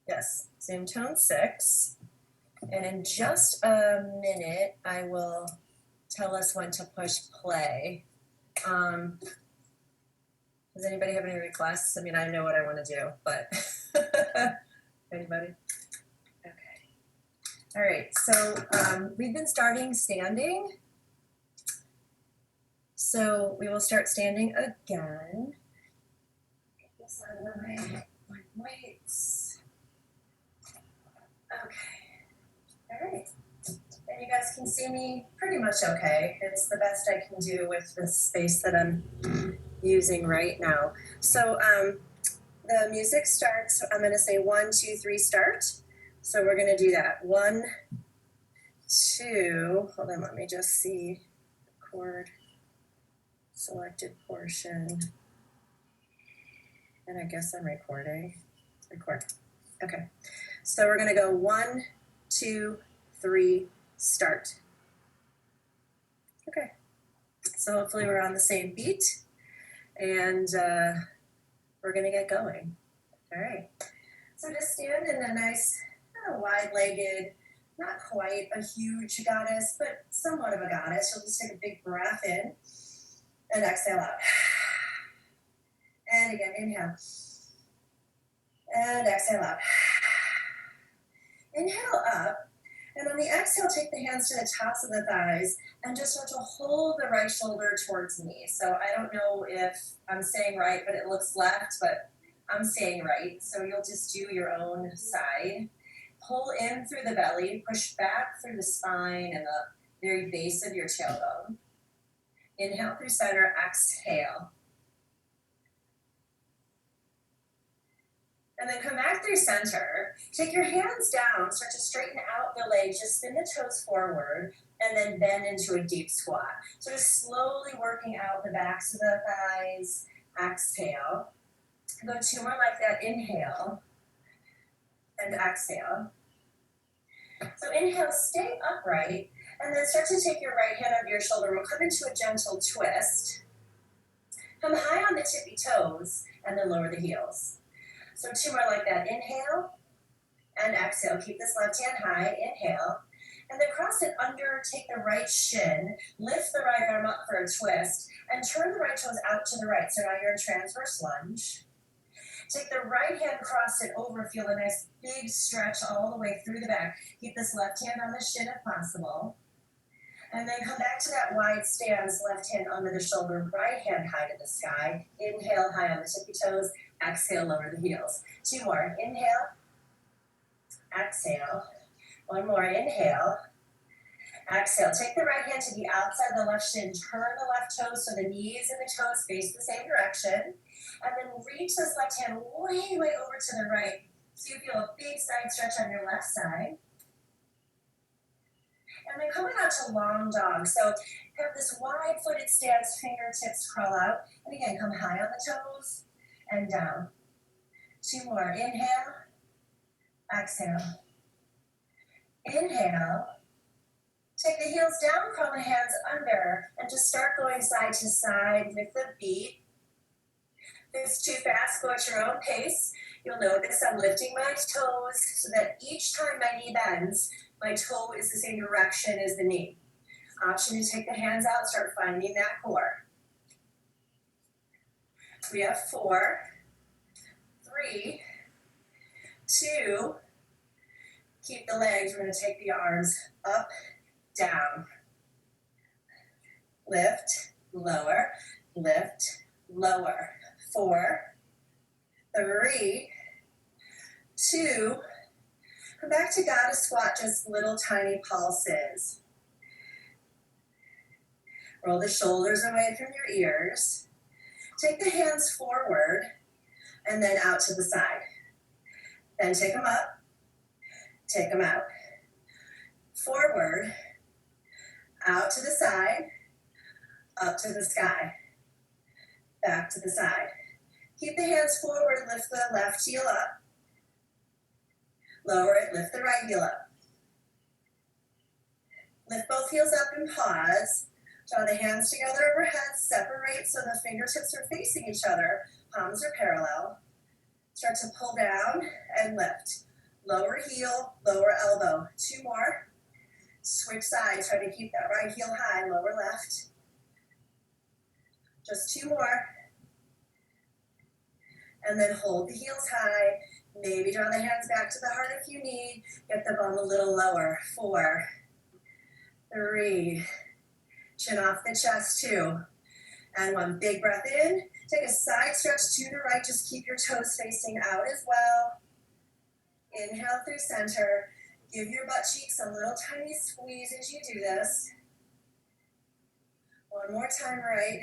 Yes, Zoom tone 6. And in just a minute, I will tell us when to push play. Does anybody have any requests? I mean, I know what I want to do, but anybody? Okay. All right, so we've been starting standing. So we will start standing again. Get this out of the way. My weights. Okay. All right. And you guys can see me pretty much okay. It's the best I can do with the space that I'm using right now. So the music starts, I'm going to say 1, 2, 3, start. So we're going to do that. 1, 2, hold on, let me just see the chord selected portion. And I guess I'm recording. Record. Okay. So we're going to go 1, 2, 3, start. Okay. So hopefully we're on the same beat. And we're going to get going. All right. So just stand in a nice, wide-legged, not quite a huge goddess, but somewhat of a goddess. You'll just take a big breath in and exhale out. And again, inhale. And exhale out. Inhale up. And on the exhale, take the hands to the tops of the thighs and just start to hold the right shoulder towards me. So I don't know if I'm saying right, but it looks left, but I'm saying right. So you'll just do your own side. Pull in through the belly, push back through the spine and the very base of your tailbone. Inhale through center, exhale. And then come back through center. Take your hands down, start to straighten out the legs, just spin the toes forward, and then bend into a deep squat. So just slowly working out the backs of the thighs, exhale. Go 2 more like that, inhale, and exhale. So inhale, stay upright, and then start to take your right hand over your shoulder. We'll come into a gentle twist. Come high on the tippy toes, and then lower the heels. So 2 more like that. Inhale and exhale. Keep this left hand high. Inhale. And then cross it under. Take the right shin. Lift the right arm up for a twist. And turn the right toes out to the right. So now you're in transverse lunge. Take the right hand, cross it over. Feel a nice big stretch all the way through the back. Keep this left hand on the shin if possible. And then come back to that wide stance, left hand under the shoulder, right hand high to the sky. Inhale, high on the tippy toes. Exhale, lower the heels. 2 more. Inhale. Exhale. 1 more. Inhale. Exhale. Take the right hand to the outside of the left shin. Turn the left toes so the knees and the toes face the same direction. And then reach this left hand way, way over to the right. So you feel a big side stretch on your left side. And then coming out to long dog. So have this wide-footed stance, fingertips crawl out. And again, come high on the toes and down. 2 more. Inhale. Exhale. Inhale. Take the heels down, crawl the hands under, and just start going side to side with the beat. If it's too fast, go at your own pace. You'll notice I'm lifting my toes so that each time my knee bends, my toe is the same direction as the knee. Option to take the hands out, start finding that core. We have 4, 3, 2, keep the legs. We're going to take the arms up, down. Lift, lower, lift, lower. 4, 3, 2, come back to goddess squat, just little tiny pulses. Roll the shoulders away from your ears. Take the hands forward and then out to the side. Then take them up, take them out. Forward, out to the side, up to the sky, back to the side. Keep the hands forward, lift the left heel up. Lower it, lift the right heel up. Lift both heels up and pause. Draw the hands together overhead, separate so the fingertips are facing each other. Palms are parallel. Start to pull down and lift. Lower heel, lower elbow. 2 more. Switch sides. Try to keep that right heel high, lower left. Just 2 more. And then hold the heels high. Maybe draw the hands back to the heart if you need. Get the bum a little lower. 4, 3. Chin off the chest, 2. And 1. Big breath in. Take a side stretch to the right. Just keep your toes facing out as well. Inhale through center. Give your butt cheeks a little tiny squeeze as you do this. 1 more time, right.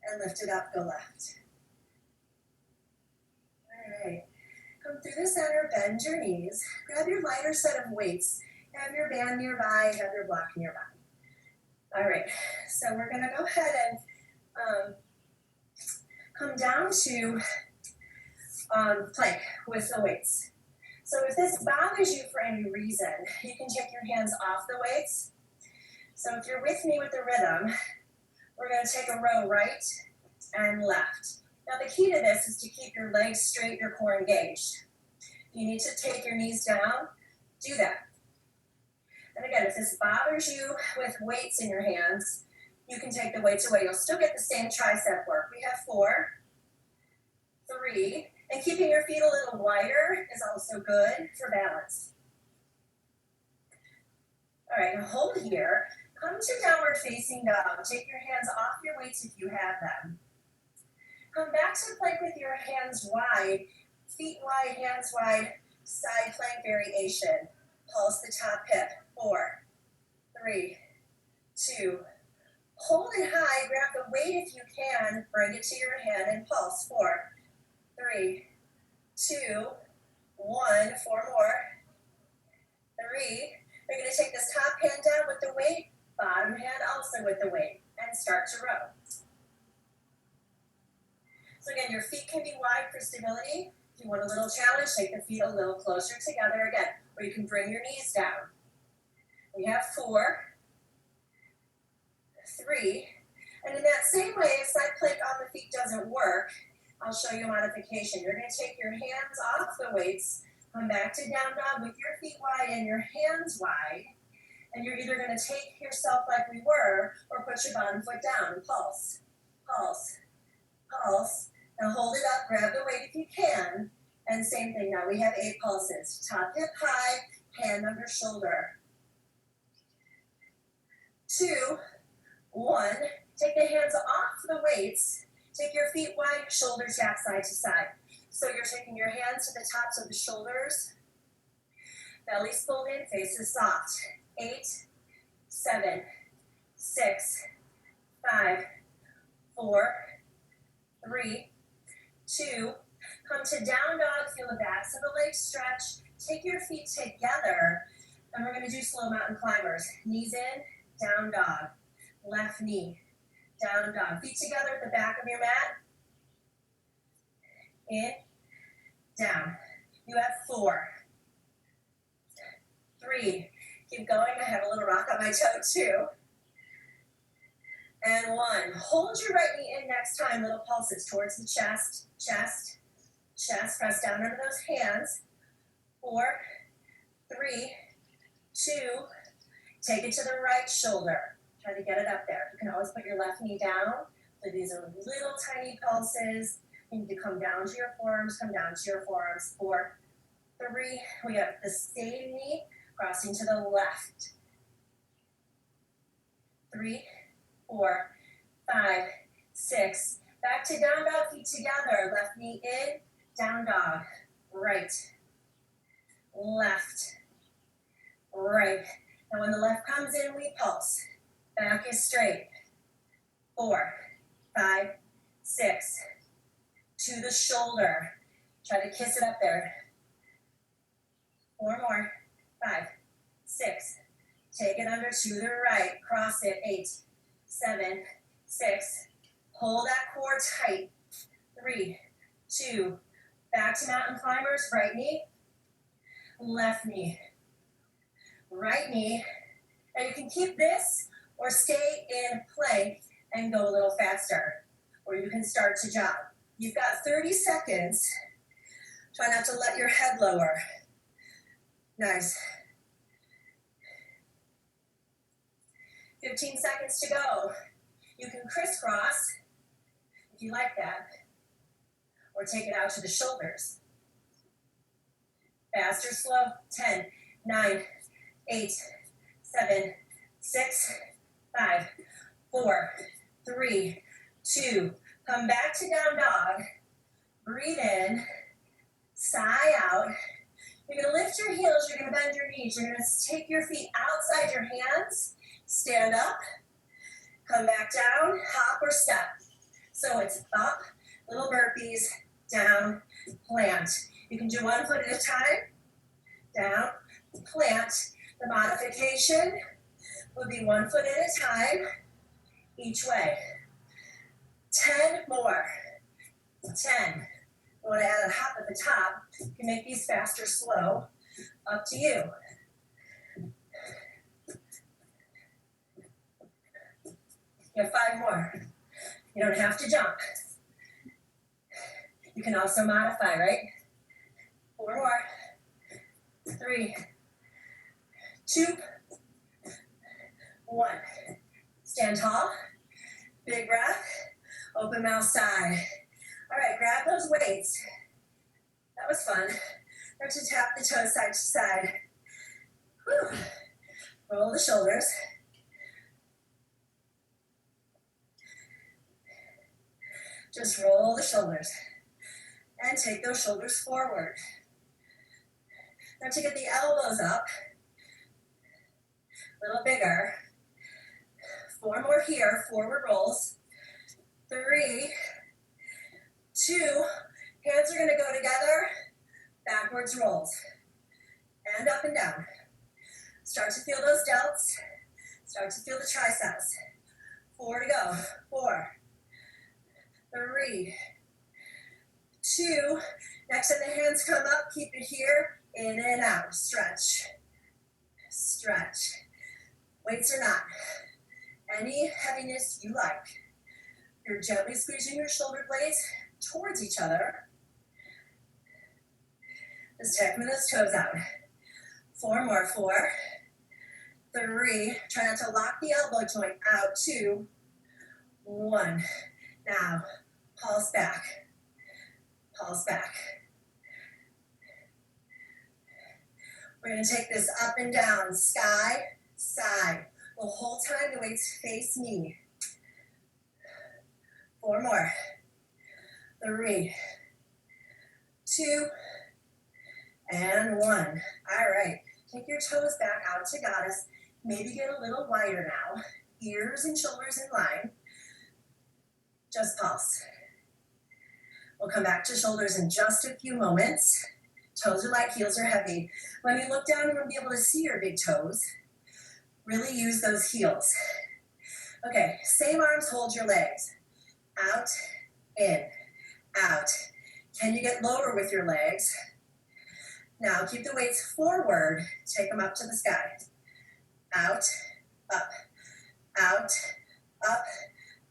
And lift it up, go left. All right. Come through the center, bend your knees. Grab your lighter set of weights. Have your band nearby, have your block nearby. All right, so we're gonna go ahead and come down to plank with the weights. So if this bothers you for any reason, you can take your hands off the weights. So if you're with me with the rhythm, we're gonna take a row right and left. Now the key to this is to keep your legs straight, your core engaged. If you need to take your knees down, do that. And again, if this bothers you with weights in your hands, you can take the weights away. You'll still get the same tricep work. We have 4, 3, and keeping your feet a little wider is also good for balance. All right, now hold here. Come to downward facing dog. Take your hands off your weights if you have them. Come back to plank with your hands wide, feet wide, hands wide, side plank variation. Pulse the top hip. 4, 3, 2. Hold it high. Grab the weight if you can. Bring it to your hand and pulse. 4, 3, 2, 1. 4 more. 3. We're going to take this top hand down with the weight, bottom hand also with the weight, and start to row. So again, your feet can be wide for stability. If you want a little challenge, take the feet a little closer together again, or you can bring your knees down. We have 4, 3, and in that same way, if side plank on the feet doesn't work, I'll show you a modification. You're going to take your hands off the weights, come back to down dog with your feet wide and your hands wide, and you're either going to take yourself like we were, or put your bottom foot down and pulse, pulse, pulse. Now hold it up, grab the weight if you can, and same thing now. We have 8 pulses. Top hip high, hand under shoulder. 2, 1. Take the hands off the weights. Take your feet wide, shoulders tap side to side. So you're taking your hands to the tops of the shoulders. Belly's pulled in, face is soft. 8, 7, 6, 5, 4, 3, 2. Come to down dog, feel the backs of the legs stretch. Take your feet together, and we're going to do slow mountain climbers. Knees in, down dog. Left knee, down dog. Feet together at the back of your mat. In, down. You have 4, 3. Keep going. I have a little rock on my toe too. And 1. Hold your right knee in next time. Little pulses towards the chest, chest, chest. Press down under those hands. 4, 3, 2. Take it to the right shoulder. Try to get it up there. You can always put your left knee down. So these are little tiny pulses. You need to come down to your forearms, come down to your forearms. 4, 3. We have the same knee crossing to the left. 3, 4, 5, 6. Back to down dog, feet together. Left knee in, down dog. Right, left, right. Now when the left comes in, we pulse. Back is straight. 4, 5, 6. To the shoulder. Try to kiss it up there. 4 more. 5, 6. Take it under to the right. Cross it. 8, 7, 6. Hold that core tight. 3, 2. Back to mountain climbers. Right knee. Left knee. Right knee. And you can keep this or stay in plank and go a little faster. Or you can start to jog. You've got 30 seconds. Try not to let your head lower. Nice. 15 seconds to go. You can crisscross if you like that, or take it out to the shoulders. Fast or slow. 10, 9, 8, 7, 6, 5, 4, 3, 2. Come back to down dog. Breathe in. Sigh out. You're going to lift your heels. You're going to bend your knees. You're going to take your feet outside your hands. Stand up. Come back down. Hop or step. So it's up, little burpees, down, plant. You can do 1 foot at a time. Down, plant. The modification would be 1 foot at a time, each way. 10 more. 10. You want to add a hop at the top. You can make these fast or slow. Up to you. You have 5 more. You don't have to jump. You can also modify, right? 4 more. 3, 2, 1. Stand tall. Big breath. Open mouth side. All right, grab those weights. That was fun. Start to tap the toes side to side. Whew. Roll the shoulders. Just roll the shoulders. And take those shoulders forward. Now to get the elbows up, a little bigger. 4 more here, forward rolls. 3, 2, hands are gonna go together, backwards rolls. And up and down. Start to feel those delts. Start to feel the triceps. 4 to go. 4, 3, 2. Next time the hands come up, keep it here. In and out. Stretch. Stretch. Weights or not. Any heaviness you like. You're gently squeezing your shoulder blades towards each other. Just tapping those toes out. 4 more. 4, 3. Try not to lock the elbow joint out. 2, 1. Now, pulse back. Pulse back. We're going to take this up and down, sky, side. The whole time the weights face me. 4 more. 3, 2, and 1. All right. Take your toes back out to goddess. Maybe get a little wider now. Ears and shoulders in line. Just pulse. We'll come back to shoulders in just a few moments. Toes are light, heels are heavy. When you look down, you're going to be able to see your big toes. Really use those heels. Okay, same arms, hold your legs. Out, in, out. Can you get lower with your legs? Now keep the weights forward. Take them up to the sky. Out, up, out, up.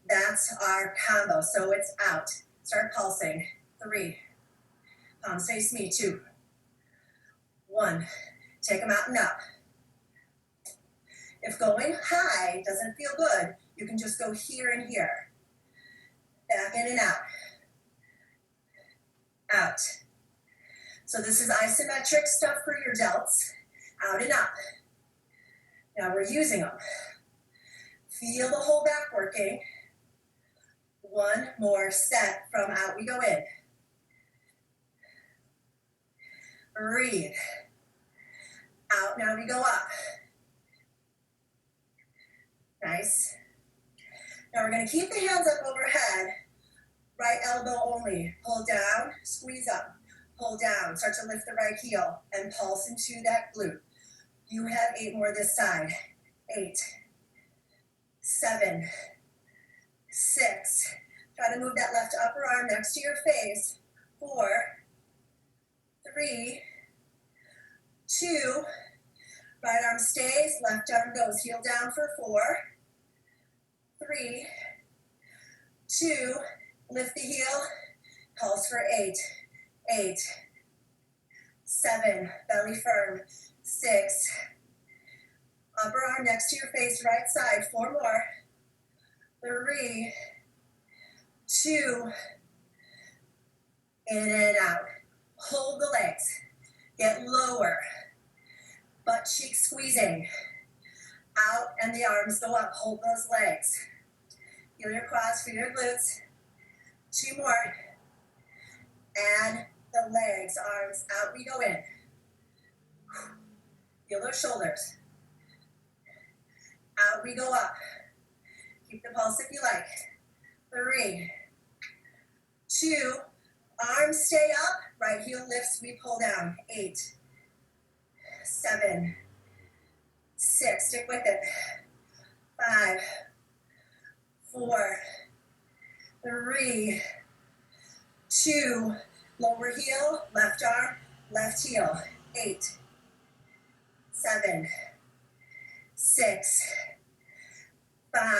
That's our combo. So it's out. Start pulsing. 3. Palms face me. 2, 1. Take them out and up. If going high doesn't feel good, you can just go here and here. Back in and out. Out. So this is isometric stuff for your delts. Out and up. Now we're using them. Feel the whole back working. 1 more set. From out we go in. Breathe. Out, now we go up. Nice. Now we're going to keep the hands up overhead. Right elbow only. Pull down, squeeze up. Pull down, start to lift the right heel and pulse into that glute. You have 8 more this side. 8, 7, 6. Try to move that left upper arm next to your face. 4, 3, 2. Right arm stays, left arm goes. Heel down for 4, 3, 2. Lift the heel Pulse for 8, 8, 7, belly firm, 6, upper arm next to your face, right side, 4 more, 3, 2, in and out. Hold the legs, get lower, butt cheek squeezing, out and the arms go up, hold those legs. Feel your quads, feel your glutes, 2 more, and the legs, arms out, we go in. Feel those shoulders, out we go up. Keep the pulse if you like. 3, 2, arms stay up, right heel lifts, we pull down. 8, 7, 6, stick with it. 5, 4, 3, 2, lower heel, left arm, left heel. 8, 7, 6, 5,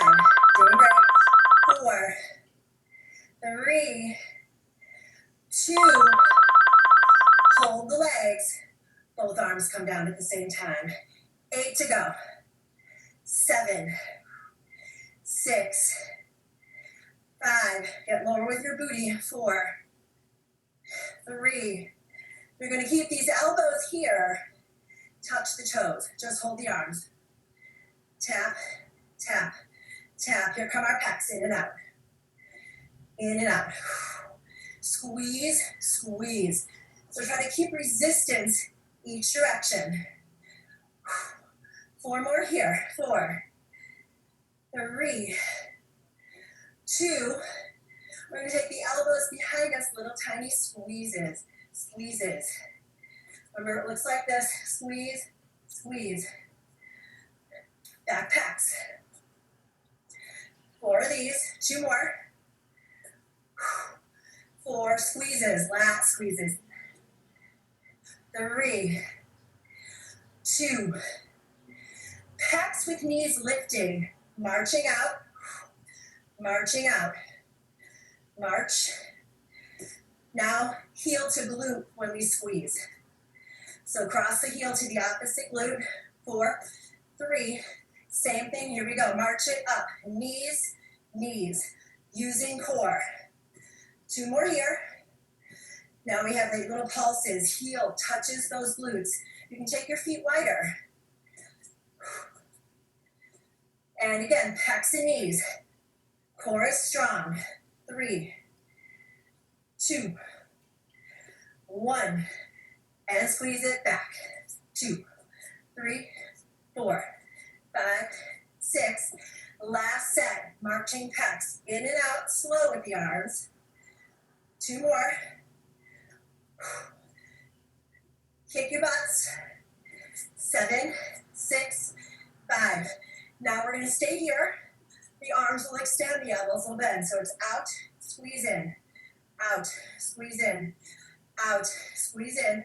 doing great. 4, 3, 2, hold the legs, both arms come down at the same time. 8 to go. 7, 6, 5, get lower with your booty. 4, 3, you're going to keep these elbows here, touch the toes, just hold the arms. Tap, tap, tap, here come our pecs, in and out. In and out. Squeeze, squeeze. So try to keep resistance each direction. 4 more here. 4, 3, 2. We're going to take the elbows behind us, little tiny squeezes. Squeezes. Remember, it looks like this. Squeeze, squeeze. Back pecs. 4 of these. 2 more. 4 squeezes. Lat squeezes. 3, 2. Pecs with knees lifting. Marching out. Marching out. March. Now, heel to glute when we squeeze. So cross the heel to the opposite glute. 4, 3, same thing, here we go. March it up, knees, knees, using core. 2 more here. Now we have the little pulses, heel touches those glutes. You can take your feet wider. And again, pecs and knees. Core is strong. 3, 2, 1, and squeeze it back. 2, 3, 4, 5, 6. Last set, marching pecs. In and out, slow with the arms. 2 more. Kick your butts. 7, 6, 5. Now we're going to stay here. The arms will extend, the elbows will bend. So it's out, squeeze in, out, squeeze in, out, squeeze in.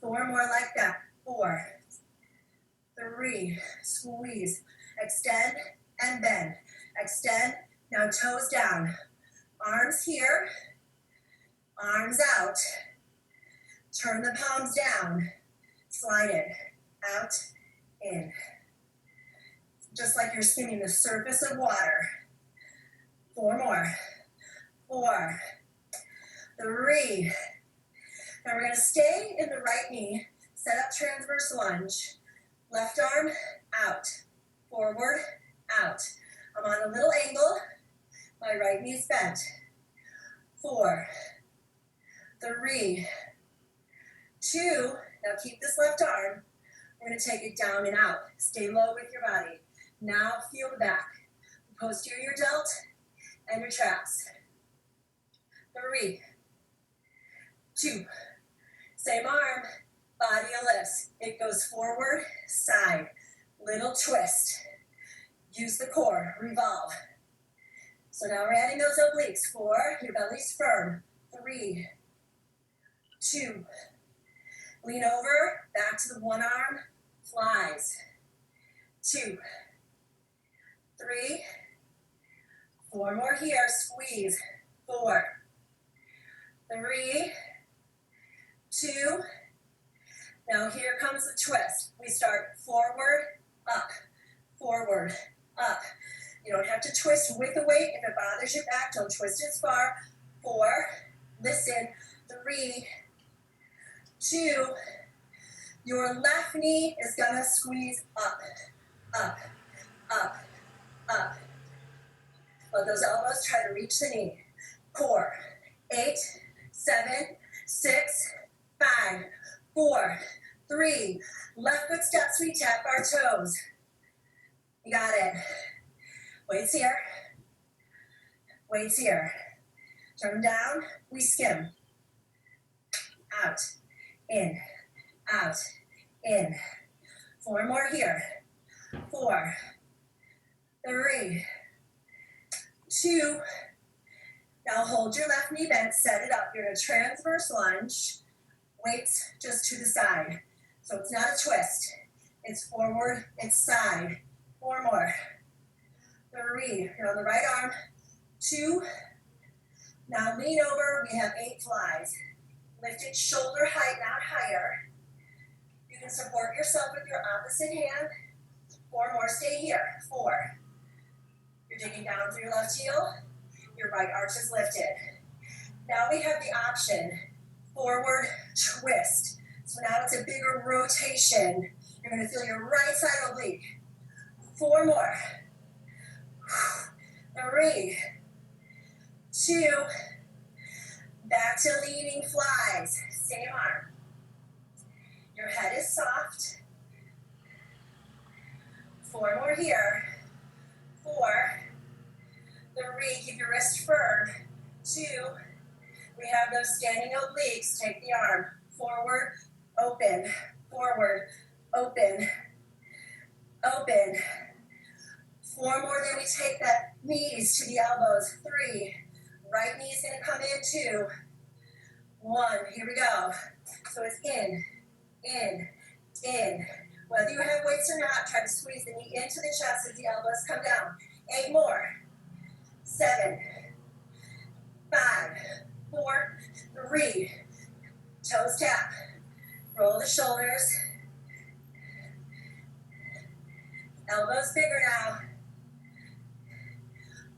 4 more like that. 4, 3, squeeze, extend and bend. Extend, now toes down. Arms here, arms out. Turn the palms down, slide it, out, in. Just like you're skimming the surface of water. 4 more. 4, 3. Now we're going to stay in the right knee. Set up transverse lunge. Left arm out. Forward, out. I'm on a little angle. My right knee's bent. 4, 3, 2. Now keep this left arm. We're going to take it down and out. Stay low with your body. Now feel the back. Posterior delt and your traps. 3, 2. Same arm, body lifts. It goes forward, side, little twist. Use the core, revolve. So now we're adding those obliques. 4, your belly's firm. 3, 2. Lean over, back to the one arm, flies. 2, 3, 4 more here, squeeze. 4, 3, 2. Now here comes the twist. We start forward, up, forward, up. You don't have to twist with the weight. If it bothers your back, don't twist as far. 4, listen, 3, 2. Your left knee is gonna squeeze up, up, up, up. Let those elbows try to reach the knee. Core, 8, 7, 6, 5, 4, 3. Left foot steps, we tap our toes. You got it. Weights here. Weights here. Turn down, we skim. Out, in, out, in. 4 more here. 4, 3, 2. Now hold your left knee bent, set it up. You're in a transverse lunge. Weights just to the side. So it's not a twist. It's forward, it's side. 4 more. 3, you're on the right arm. 2. Now lean over, we have 8 flies. Lift it shoulder height, not higher. You can support yourself with your opposite hand. 4 more, stay here. 4. You're digging down through your left heel. Your right arch is lifted. Now we have the option, forward twist. So now it's a bigger rotation. You're gonna feel your right side oblique. 4 more. 3, 2, back to leaning flies. Same arm. Your head is soft. 4 more here. 4, 3, keep your wrist firm. 2, we have those standing obliques. Take the arm forward, open, forward, open, open. 4 more, then we take that knees to the elbows. 3, right knee is gonna come in. 2, 1, here we go. So it's in, in. Whether you have weights or not, try to squeeze the knee into the chest as the elbows come down. 8 more. 7, 5, 4, 3. Toes tap. Roll the shoulders. Elbows bigger now.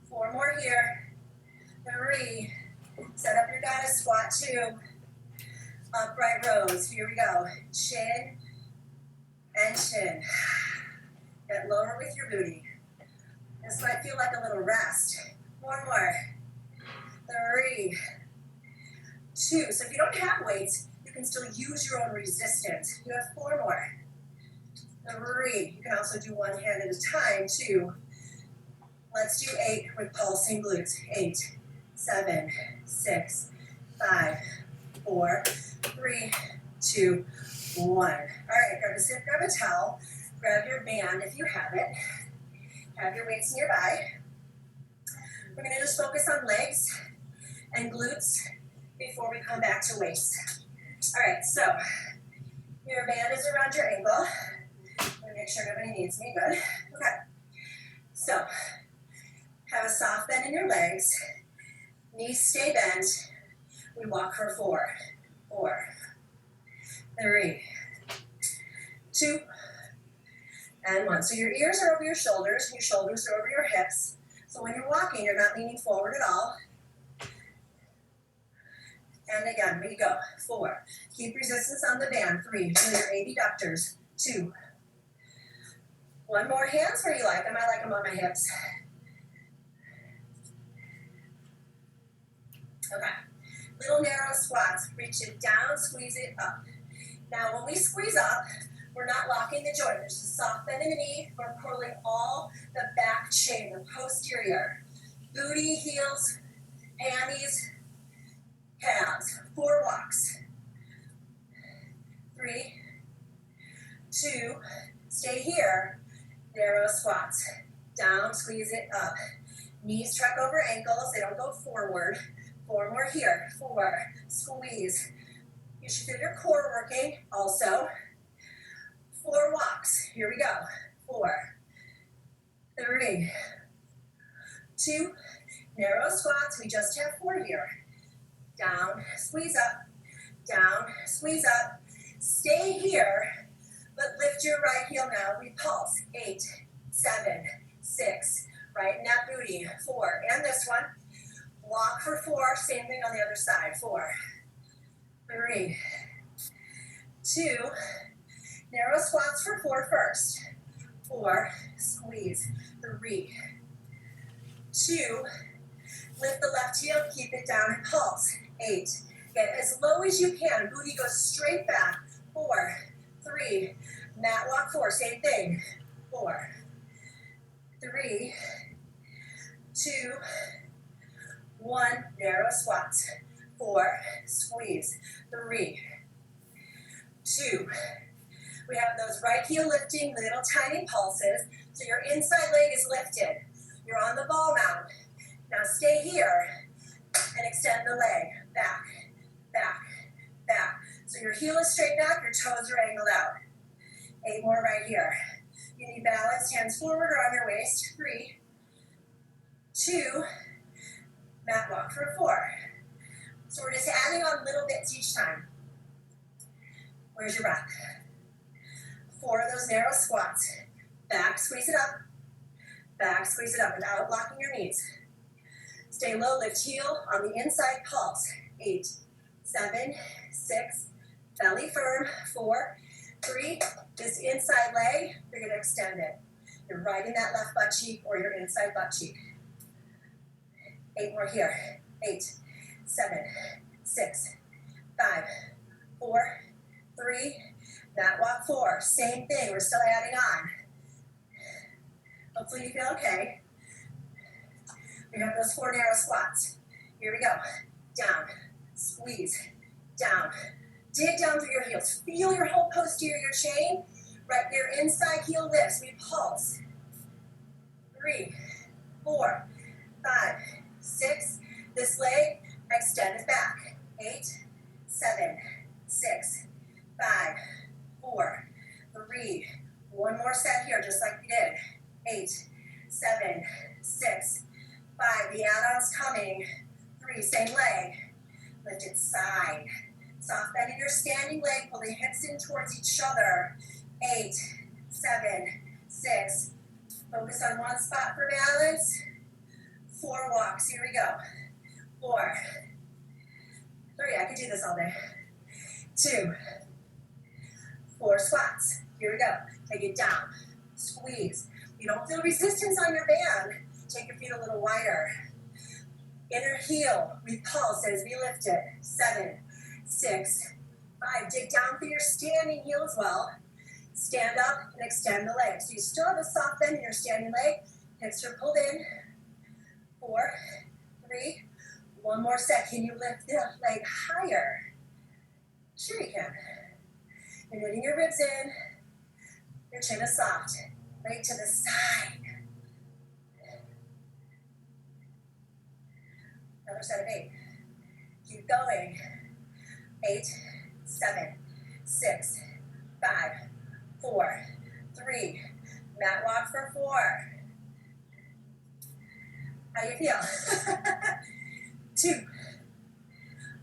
4 more here. 3. Set up your goddess squat. 2. Upright rows. Here we go. Chin and chin. Get lower with your booty. This might feel like a little rest. 1 more. 3, 2. So if you don't have weights, you can still use your own resistance. You have 4 more. 3. You can also do one hand at a time. 2. Let's do 8 with pulsing glutes. 8, 7, 6, 5, 4, 3, 2, 1. All right, grab a sip, grab a towel, grab your band if you have it. Have your weights nearby. We're gonna just focus on legs and glutes before we come back to waist. All right, so your band is around your ankle. I'm gonna make sure nobody needs me, good. Okay, so have a soft bend in your legs. Knees stay bent. We walk for 4, 4, 3, 2, and 1. So your ears are over your shoulders are over your hips. So when you're walking, you're not leaning forward at all. And again, we go. 4. Keep resistance on the band. 3. Feel your abductors. 2. 1 more. Hands where you like them. I like them on my hips. Okay. Little narrow squats. Reach it down, squeeze it up. Now when we squeeze up, we're not locking the joint. There's a soft bend in the knee. We're pulling all the back chain, the posterior. Booty, heels, hammies, calves. 4 walks. 3, 2, stay here. Narrow squats. Down, squeeze it up. Knees track over ankles. They don't go forward. 4 more here. 4, squeeze. You should feel your core working also. 4 walks. Here we go. 4, 3, 2, narrow squats. We just have 4 here. down, squeeze up, down, squeeze up. Stay here, but lift your right heel now. Repulse. 8, 7, 6. Right in that booty. 4. And this one. Walk for 4. Same thing on the other side. 4, 3, 2. Narrow squats for 4 first. 4. Squeeze. 3, 2. Lift the left heel. Keep it down and pulse. 8. Get as low as you can. Booty goes straight back. 4, 3. Mat walk 4. Same thing. 4, 3, 2, 1. Narrow squats. 4. Squeeze. 3, 2. We have those right heel lifting, little tiny pulses. So your inside leg is lifted. You're on the ball mount. Now stay here and extend the leg. Back, back, back. So your heel is straight back, your toes are angled out. 8 more right here. You need balance, hands forward or on your waist. 3, 2, mat walk for 4. So we're just adding on little bits each time. Where's your breath? 4 of those narrow squats. Back, squeeze it up. Back, squeeze it up without locking your knees. Stay low, lift heel on the inside, pulse. 8, 7, 6, belly firm. 4, 3, this inside leg, you're going to extend it. You're right in that left butt cheek or your inside butt cheek. 8 more here. 8, 7, 6, 5, 4, 3, mat walk 4. Same thing, we're still adding on. Hopefully you feel okay. We have those 4 narrow squats. Here we go. Down, squeeze, down. Dig down through your heels. Feel your whole posterior chain. Right, your inside heel lifts. We pulse. 3, 4, 5, 6. This leg, extend it back. 8, 7, 6, 5, 4, 3. One more set here, just like we did. 8, 7, 6, 5. The add-on's coming. 3, same leg. Lift it side. Soft bend in your standing leg. Pull the hips in towards each other. 8, 7, 6. Focus on one spot for balance. 4 walks. Here we go. 4, 3. I could do this all day. 2, 4 squats. Here we go. Take it down. Squeeze. You don't feel resistance on your band. Take your feet a little wider. Inner heel. Repulse as we lift it. 7, 6, 5. Dig down for your standing heel as well. Stand up and extend the leg. So you still have a soft bend in your standing leg. Hips are pulled in. 4, 3. One more set. Can you lift the leg higher? Sure you can. You're knitting your ribs in. Your chin is soft. Leg to the side. Another set of 8. Keep going. 8, 7, 6, 5, 4, 3. Mat walk for 4. How do you feel? 2.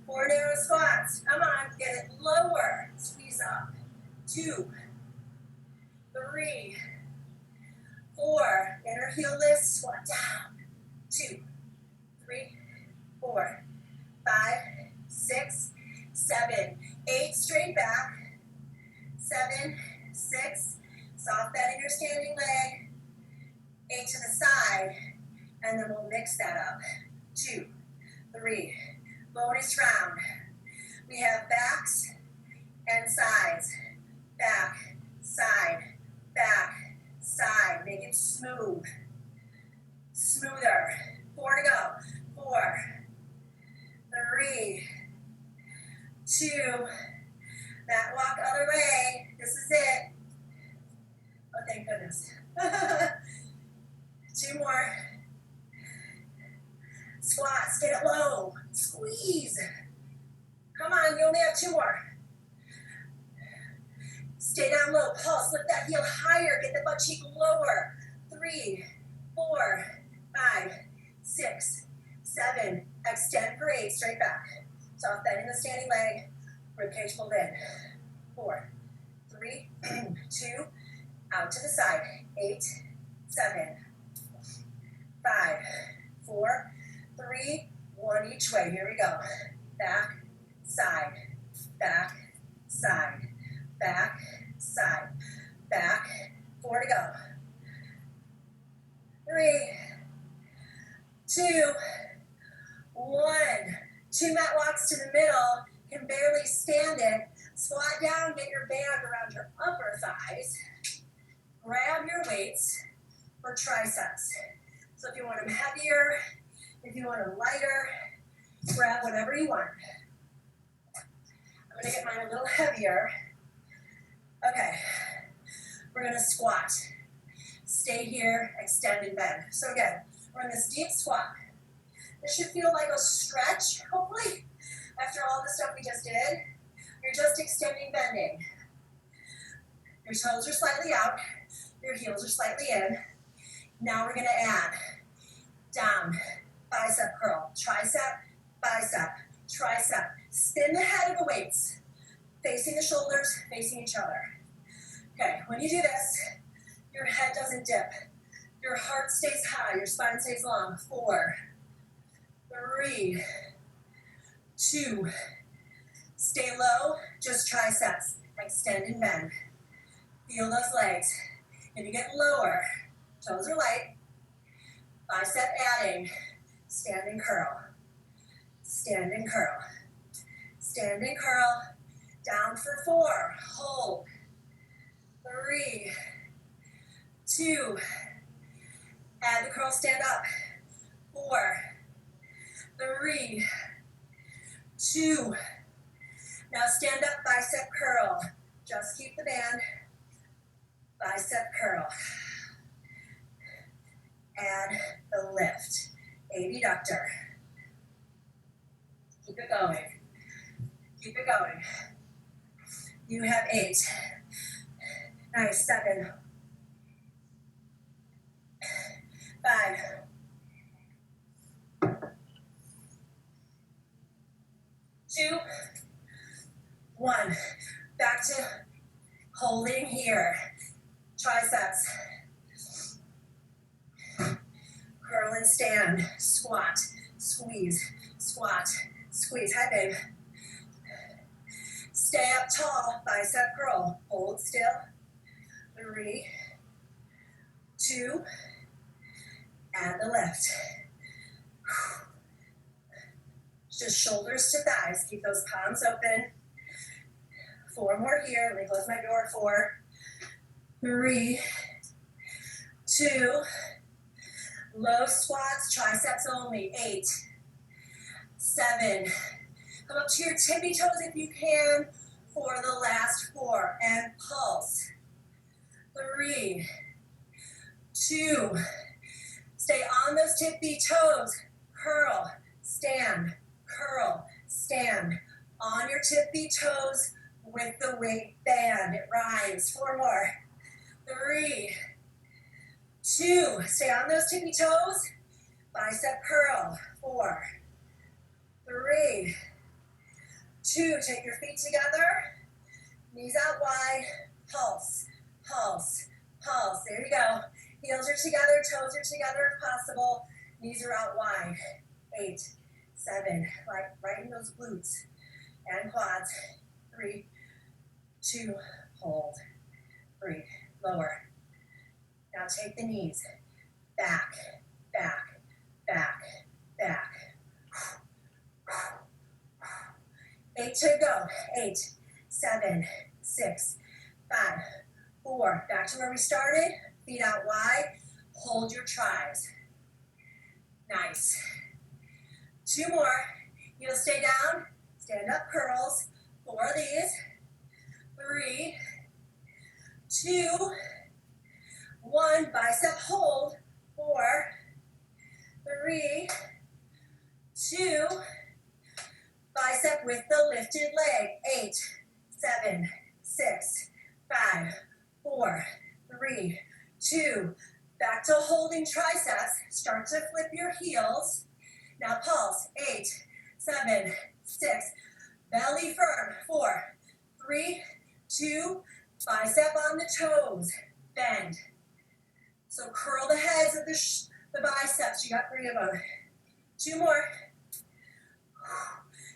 4 narrow squats. Come on, get it lower. Squeeze up. 2, 3, 4. Inner heel lift, squat down. 2, 3, 4, 5, 6, 7, 8. Straight back. 7, 6. Soft bend in your standing leg. 8 to the side. And then we'll mix that up. 2, 3. Bonus round. We have backs and sides. Back, side, back, side. Make it smooth. Smoother. 4 to go. 4, 3, 2. Mat walk other way. This is it. Oh, thank goodness. 2 more. Squats, get it low. Squeeze. Come on, you only have 2 more. Stay down low, pulse, lift that heel higher, get the butt cheek lower. 3, 4, 5, 6, 7. Extend for 8, straight back. Soft bend in the standing leg. Ribcage pulled in. 4, 3, 2, out to the side. 8, 7, 5, 4, 3, 1 each way. Here we go. Back, side, back, side, back, side, back. 4 to go. 3, 2, 1. 2 mat walks to the middle. Can barely stand it. Squat down, get your band around your upper thighs. Grab your weights for triceps. So if you want them heavier, if you want them lighter, grab whatever you want. I'm gonna get mine a little heavier. Okay, we're gonna squat. Stay here, extend and bend. So again, we're in this deep squat. This should feel like a stretch, hopefully, after all the stuff we just did. You're just extending, bending. Your toes are slightly out. Your heels are slightly in. Now we're gonna add down, bicep curl, tricep, bicep, tricep. Spin the head of the weights, facing the shoulders, facing each other. Okay, when you do this, your head doesn't dip. Your heart stays high, your spine stays long. 4, 3, 2, stay low, just triceps. Extend and bend. Feel those legs. If you get lower, toes are light, bicep adding, stand and curl. Stand and curl. Stand and curl. Down for 4, hold. 3, 2, add the curl, stand up. 4, 3, 2, now stand up, bicep curl. Just keep the band. Bicep curl. Add the lift. Abductor. Keep it going. Keep it going. You have 8. Nice. 7. 5. 2, 1. Back to holding here. Triceps. Curl and stand. Squat. Squeeze. Squat. Squeeze. Hi, babe. Stay up tall. Bicep curl. Hold still. 3, 2. Add the lift. Just shoulders to thighs. Keep those palms open. 4 more here. Let me close my door. 4, 3, 2. Low squats, triceps only. 8, 7. Come up to your tippy toes if you can for the last 4. And pulse. 3, 2. Stay on those tippy toes. Curl, stand, curl, stand. On your tippy toes with the weight band. It rhymes. 4 more. 3, 2. Stay on those tippy toes. Bicep curl. 4, 3, 2. Take your feet together. Knees out wide. Pulse, pulse, pulse. There you go. Heels are together, toes are together if possible. Knees are out wide. 8, 7. Right in those glutes and quads. 3, 2. Hold. 3. Lower. Now take the knees. Back, back, back, back. 8 to go. 8, 7, 6, 5, 4. Back to where we started. Feet out wide. Hold your tris. Nice. 2 more. Heels stay down. Stand up curls. 4 of these. 3, 2, 1. Bicep hold. 4, 3, 2. Bicep with the lifted leg. 8, 7, 6, 5, 4, 3, 2. Back to holding triceps. Start to flip your heels. Now pulse. 8, 7, 6, belly firm, 4, 3, 2, bicep on the toes, bend. So curl the heads of the biceps, you got 3 of them. 2 more.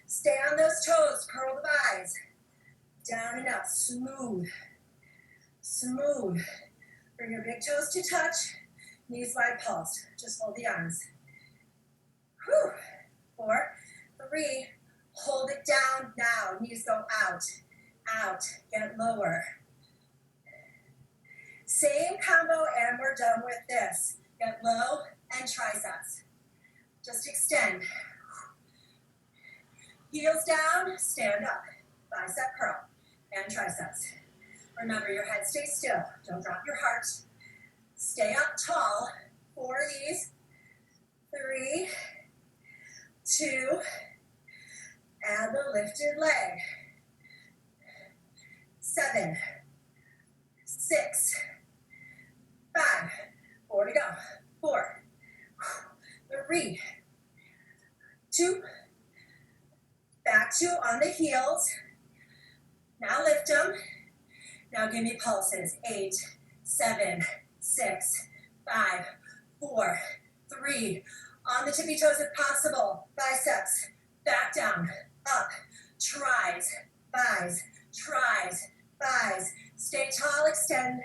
Stay on those toes, curl the thighs. Down and up, smooth, smooth. Bring your big toes to touch, knees wide pulsed. Just hold the arms. 4, 3, hold it down now. Knees go out, out, get lower. Same combo and we're done with this. Get low and triceps. Just extend. Heels down, stand up. Bicep curl and triceps. Remember, your head stays still. Don't drop your heart. Stay up tall. 4 of these. 3, 2, and the lifted leg. 7, 6, 5, 4 to go. 4, 3, 2, back 2 on the heels. Now lift them. Now give me pulses. 8, 7, 6, 5, 4, 3. On the tippy toes if possible. Biceps. Back down. Up. Tries. Thighs. Tries. Thighs. Stay tall. Extend.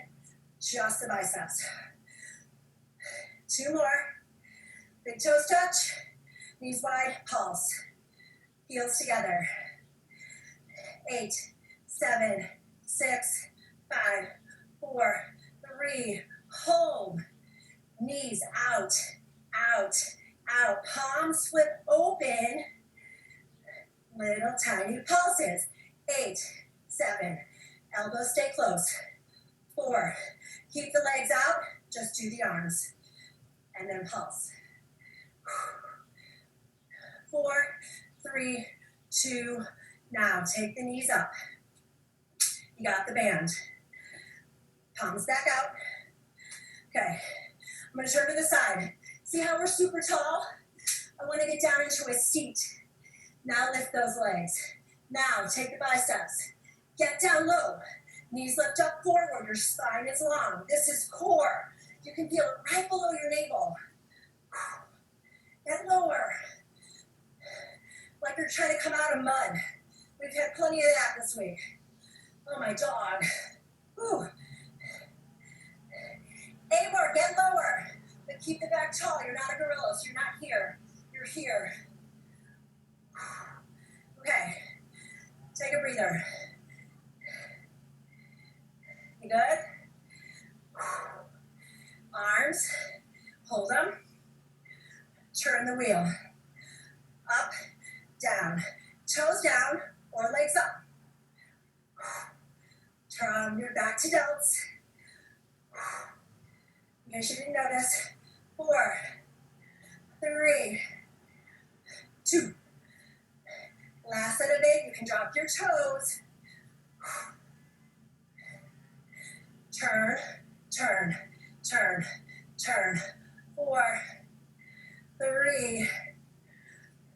Just the biceps. 2 more. Big toes touch. Knees wide. Pulse. Heels together. 8, 7, 6, 5, 4, 3. Hold. Knees out, out, out. Palms flip open. Little tiny pulses. 8, 7. Elbows stay close. 4. Keep the legs out. Just do the arms. And then pulse. 4, 3, 2. Now take the knees up. You got the band. Palms back out. Okay. I'm going to turn to the side. See how we're super tall? I want to get down into a seat. Now lift those legs. Now take the biceps. Get down low. Knees lift up forward. Your spine is long. This is core. You can feel it right below your navel. Get lower. Like you're trying to come out of mud. We've had plenty of that this week. Oh, my dog. Whew. Amor, get lower. But keep the back tall. You're not a gorilla, so you're not here. You're here. Okay. Take a breather. You good? Arms. Hold them. Turn the wheel. Up, down. Toes down or legs up. Turn your back to delts. In case you didn't notice. 4, 3, 2. Last set of 8. You can drop your toes. Turn, turn, turn, turn. 4, 3,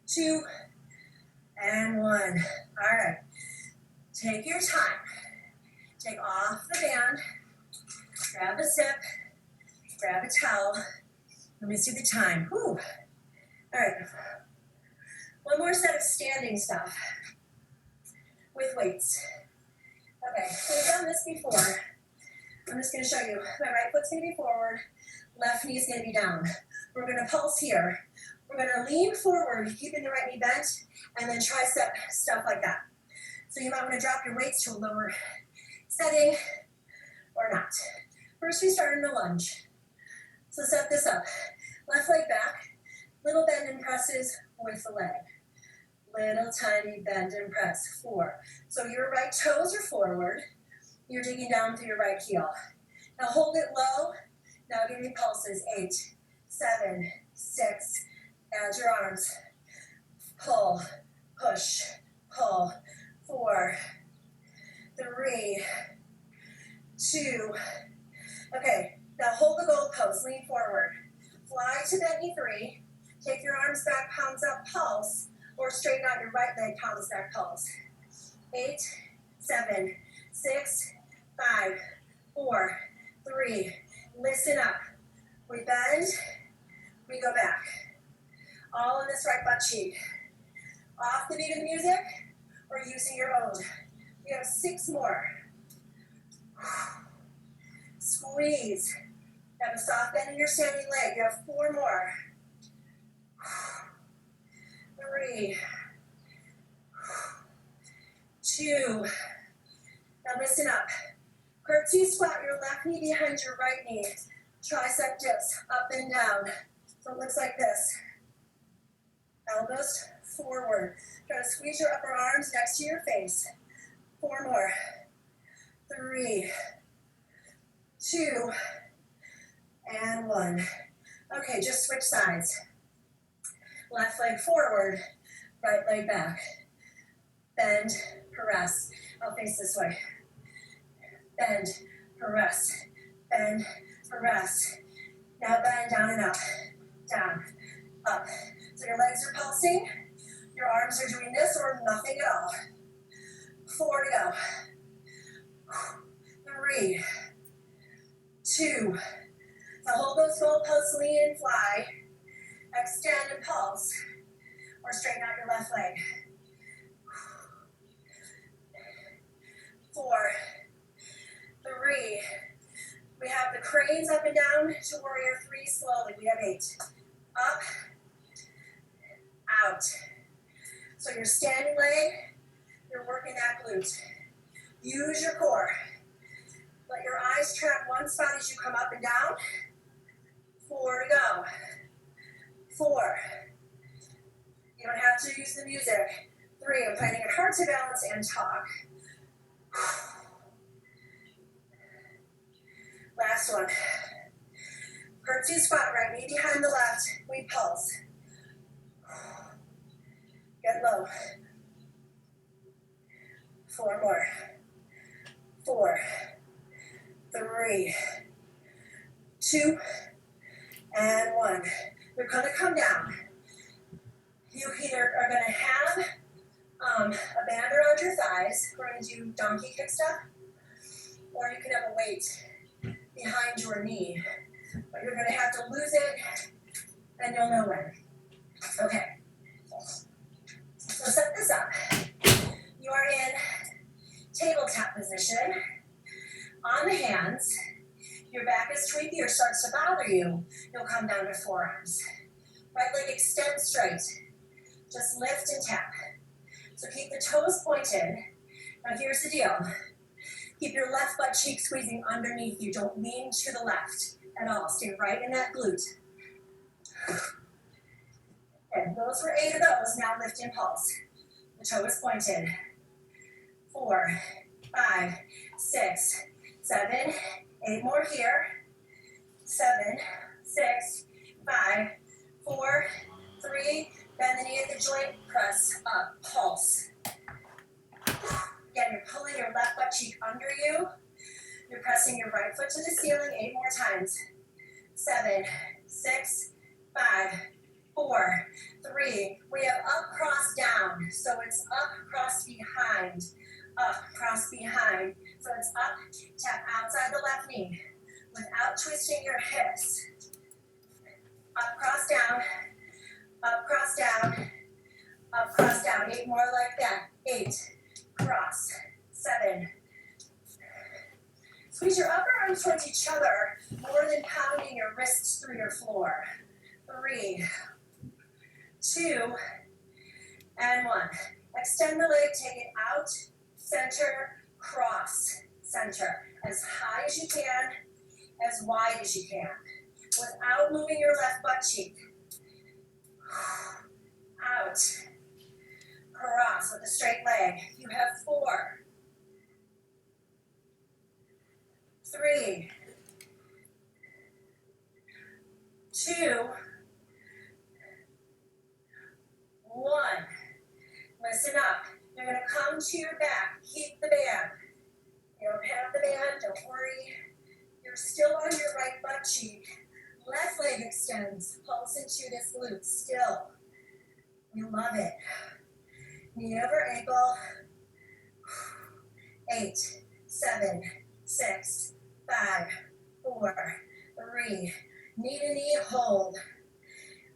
2, and 1. All right. Take your time. Take off the band. Grab a sip. Grab a towel. Let me see the time. Whew. All right. One more set of standing stuff with weights. Okay, so we've done this before. I'm just going to show you. My right foot's going to be forward. Left knee is going to be down. We're going to pulse here. We're going to lean forward, keeping the right knee bent, and then tricep stuff like that. So you might want to drop your weights to a lower setting or not. First, we start in the lunge. So set this up. Left leg back, little bend and presses with the leg. Little tiny bend and press. 4. So your right toes are forward. You're digging down through your right heel. Now hold it low. Now give me pulses. 8, 7, 6. Add your arms. Pull, push, pull. 4, 3, 2. Okay, now hold the goalpost. Lean forward. Fly to bent knee 3. Take your arms back, palms up, pulse. Or straighten out your right leg, palms back, pulse. 8, 7, 6, 5, 4, 3. Listen up. We bend, we go back. All in this right butt cheek. Off the beat of the music, or using your own. We have 6 more. Squeeze. Have a soft bend in your standing leg. You have 4 more. 3, 2. Now listen up. Curtsy squat your left knee behind your right knee. Tricep dips up and down. So it looks like this. Elbows forward. Try to squeeze your upper arms next to your face. 4 more. 3, 2, and 1. Okay, just switch sides. Left leg forward, right leg back. Bend, press. I'll face this way. Bend, press, bend, press. Now bend down and up, down, up. So your legs are pulsing, your arms are doing this or nothing at all. 4 to go. 3, 2. Now hold those goalposts, lean and fly. Extend and pulse, or straighten out your left leg. 4, 3. We have the cranes up and down to warrior 3 slowly. We have 8. Up, out. So your standing leg, you're working that glute. Use your core. Let your eyes track one spot as you come up and down. 4 to go. 4. You don't have to use the music. 3, I'm finding it hard to balance and talk. Last one. Curtsy squat, right knee behind the left. We pulse. Get low. 4 more. 4, 3, 2, and 1. You're going to come down. You either are going to have a band around your thighs. We're going to do donkey kick stuff. Or you can have a weight behind your knee. But you're going to have to lose it, and you'll know when. Okay. So set this up. You are in tabletop position. On the hands. Your back is tweaky or starts to bother you, you'll come down to forearms. Right leg extend straight. Just lift and tap. So keep the toes pointed. Now here's the deal. Keep your left butt cheek squeezing underneath you. Don't lean to the left at all. Stay right in that glute. Okay, those were 8 of those. Now lift and pulse. The toe is pointed. 4, 5, 6, 7, 8 more here. 7, 6, 5, 4, 3. Bend the knee at the joint. Press up. Pulse. Again, you're pulling your left butt cheek under you. You're pressing your right foot to the ceiling 8 more times. 7, 6, 5, 4, 3. We have up, cross, down. So it's up, cross, behind. Up, cross, behind. So it's up, tap outside the left knee without twisting your hips. Up, cross, down. Up, cross, down. Up, cross, down. 8 more like that. 8, cross. 7. Squeeze your upper arms towards each other more than pounding your wrists through your floor. 3, 2, and 1. Extend the leg, take it out, center, cross, center. As high as you can, as wide as you can, without moving your left butt cheek. Out. Cross with a straight leg. You have 4, 3, 2, 1. Listen up. You're going to come to your back. Keep the band. You don't have the band. Don't worry. You're still on your right butt cheek. Left leg extends. Pulse into this glute. Still. We love it. Knee over ankle. 8, 7, 6, 5, 4, 3. Knee to knee, hold.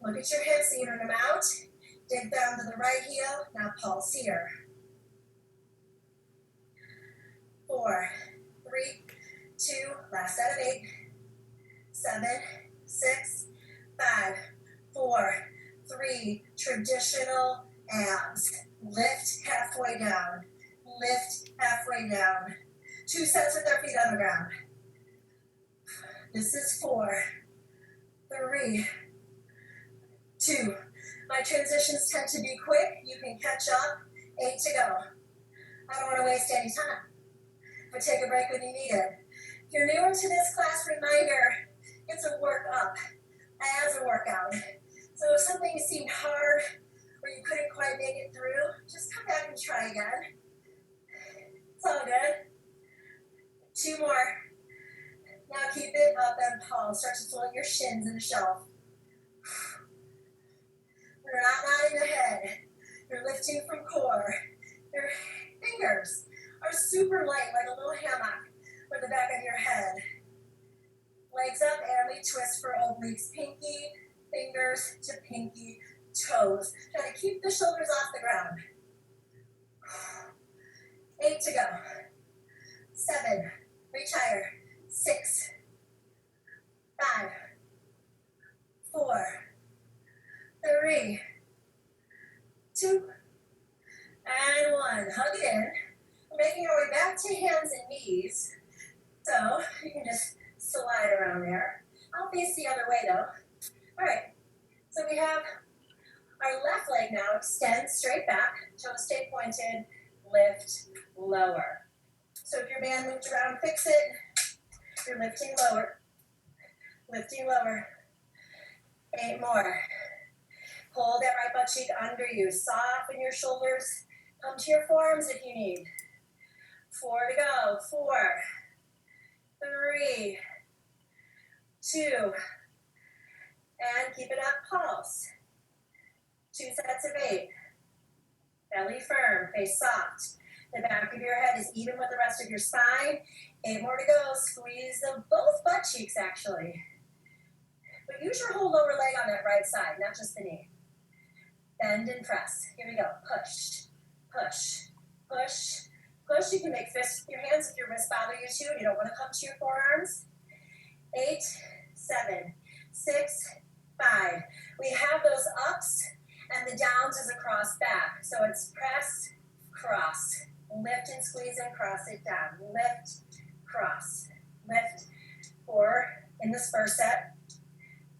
Look at your hips, even them out. Dig down to the right heel. Now pulse here. 4, 3, 2, last set of 8, 7, 6, 5, 4, 3. Traditional abs. Lift halfway down. Lift halfway down. 2 sets with our feet on the ground. This is 4, 3, 2. My transitions tend to be quick. You can catch up. 8 to go. I don't want to waste any time, but take a break when you need it. If you're newer to this class, reminder, it's a work up as a workout. So if something seemed hard or you couldn't quite make it through, just come back and try again. It's all good. 2 more. Now keep it up and pulse. Start to float your shins in the shelf. You're not nodding the head. You're lifting from core. Your fingers are super light, like a little hammock for the back of your head. Legs up and we twist for obliques. Pinky fingers to pinky toes. Try to keep the shoulders off the ground. 8 to go. 7, reach higher. 6, 5, 4, 3, 2, and 1. Hug it in. We're making our way back to hands and knees. So you can just slide around there. I'll face the other way though. All right. So we have our left leg now. Extend straight back. Toes stay pointed. Lift lower. So if your band moved around, fix it. You're lifting lower. Lifting lower. 8 more. Pull that right butt cheek under you. Soften your shoulders. Come to your forearms if you need. 4 to go. 4, 3, 2, and keep it up. Pulse. 2 sets of 8. Belly firm. Face soft. The back of your head is even with the rest of your spine. 8 more to go. Squeeze both butt cheeks actually. But use your whole lower leg on that right side, not just the knee. Bend and press. Here we go. Push, push, push, push. You can make fists with your hands if your wrists bother you too and you don't want to come to your forearms. 8, 7, 6, 5. We have those ups and the downs is across back. So it's press, cross, lift and squeeze and cross it down. Lift, cross, lift. 4 in this first set.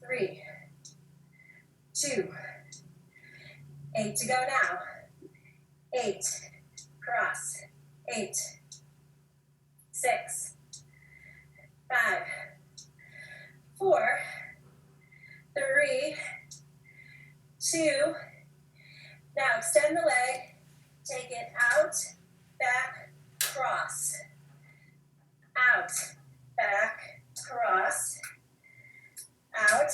3, 2, 8 to go now. 8, cross. 8, 6, 5, 4, 3, 2. Now extend the leg. Take it out, back, cross. Out, back, cross. Out,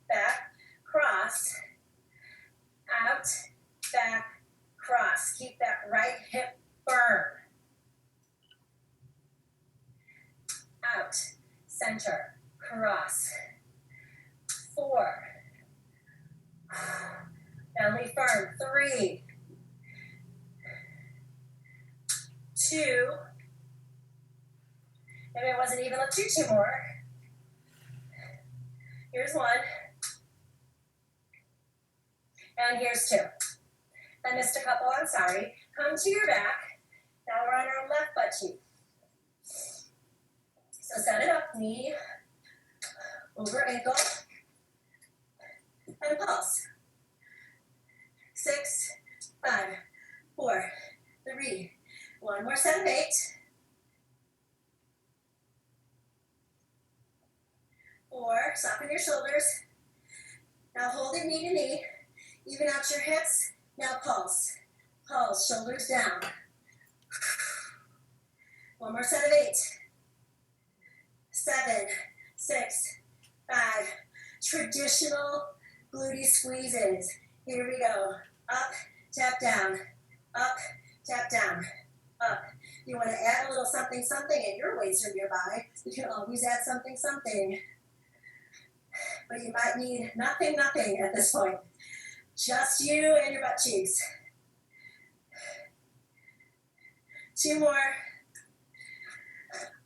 back, cross. Out, back, cross. Keep that right hip firm. Out, center, cross. 4. Belly firm. 3, 2. Maybe it wasn't even. Let's do 2 more. Here's 1. And here's 2. I missed a couple, I'm sorry. Come to your back. Now we're on our left butt cheek. So set it up, knee over ankle, and pulse. 6, 5, 4, 3. 1 more set of 8. 4, soften your shoulders. Now holding knee to knee. Even out your hips. Now pulse. Pulse, shoulders down. 1 more set of 8. 7, 6, 5. Traditional glute squeezes. Here we go. Up, tap down. something and your weights are nearby, you can always add something. But you might need nothing at this point. Just you and your butt cheeks. 2 more.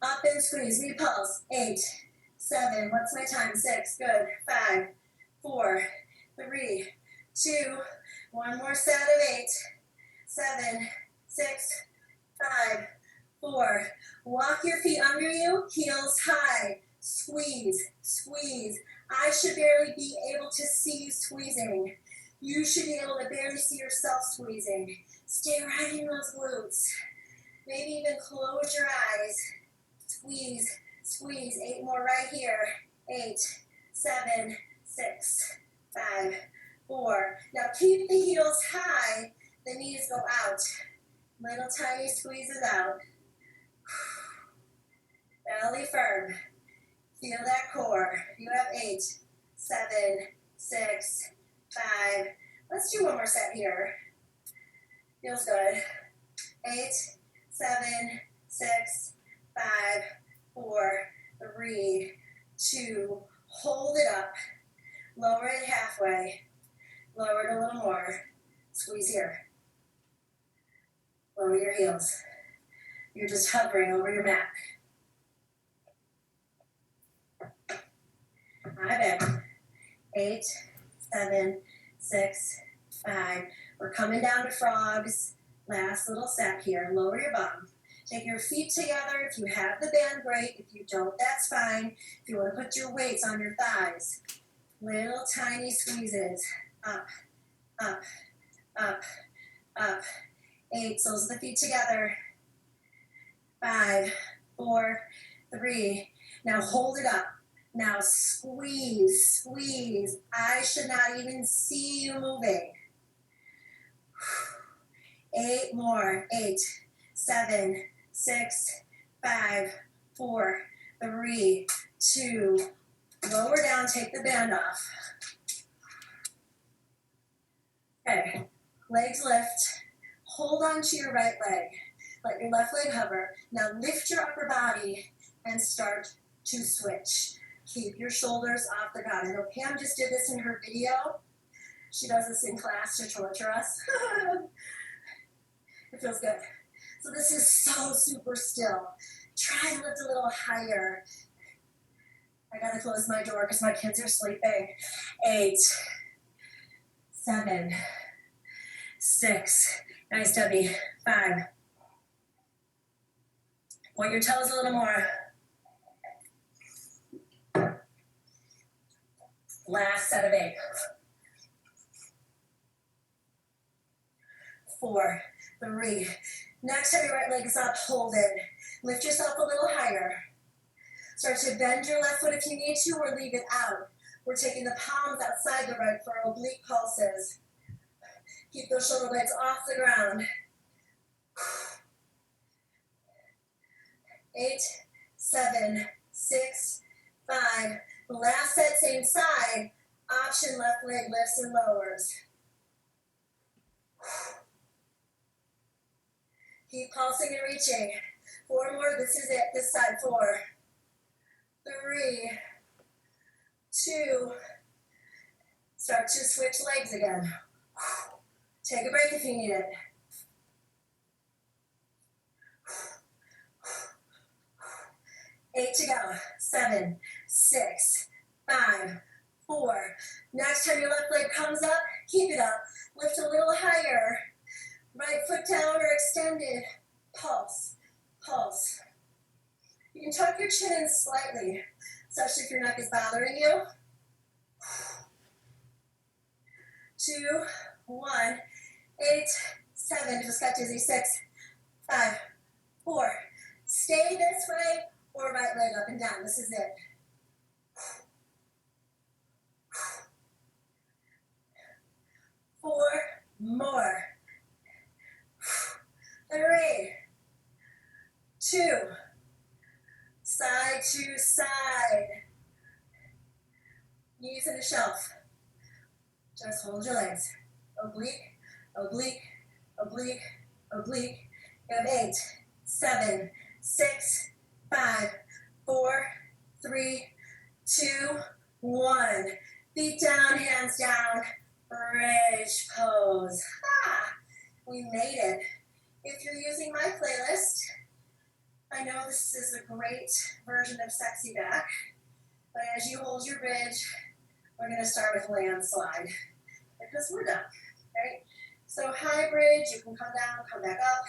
Up and squeeze, repulse. 8, 7, what's my time? 6, good. 5, 4, 3, 2, one more set of 8, 7, 6, 5, 4. Walk your feet under you, heels high. Squeeze, squeeze. I should barely be able to see you squeezing. You should be able to barely see yourself squeezing. Stay right in those glutes. Maybe even close your eyes. Squeeze, squeeze. 8 more right here. 8, 7, 6, 5, 4. Now keep the heels high. The knees go out. Little tiny squeezes out. Belly firm. Feel that core. You have 8, 7, 6, 5. Let's do one more set here. Feels good. 8, 7, 6, 5, 4, 3, 2. Hold it up. Lower it halfway. Lower it a little more. Squeeze here. Lower your heels. You're just hovering over your mat. I bet. 8, 7, 6, 5. We're coming down to frogs. Last little set here. Lower your bum. Take your feet together. If you have the band, great. If you don't, that's fine. If you want to put your weights on your thighs. Little tiny squeezes. Up, up, up, up. 8. Soles of the feet together. 5, 4, 3. Now hold it up. Now squeeze, squeeze. I should not even see you moving. 8 more. 8, 7, 6, 5, 4, 3, 2. Lower down, take the band off. Okay, legs lift. Hold on to your right leg. Let your left leg hover. Now lift your upper body and start to switch. Keep your shoulders off the ground. I know Pam just did this in her video. She does this in class to torture us. It feels good. So this is so super still. Try and lift a little higher. I gotta close my door because my kids are sleeping. 8, 7, 6. Nice, Debbie. 5. Point your toes a little more. Last set of 8. 4, 3. Next time your right leg is up, hold it. Lift yourself a little higher. Start to bend your left foot if you need to, or leave it out. We're taking the palms outside the right for oblique pulses. Keep those shoulder blades off the ground. 8, 7, 6, 5. Last set, same side. Option left leg lifts and lowers. Keep pulsing and reaching. 4 more. This is it. This side. 4, 3, 2. Start to switch legs again. Take a break if you need it. Eight to go. 7, 6, 5, 4. Next time your left leg comes up, keep it up. Lift a little higher. Right foot down or extended. Pulse, pulse. You can tuck your chin in slightly, especially if your neck is bothering you. 2, 1, 8, 7. Just got dizzy. 6, 5, 4. Stay this way or right leg up and down. This is it. 4 more. 3, 2. Side to side. Knees in the shelf. Just hold your legs. Oblique, oblique, oblique, oblique. You have 8, 7, 6, 5, 4, 3, 2, 1. Feet down, hands down, bridge pose. We made it. If you're using my playlist, I know this is a great version of Sexy Back, but as you hold your bridge, we're going to start with landslide because we're done, right? So high bridge, you can come down, come back up,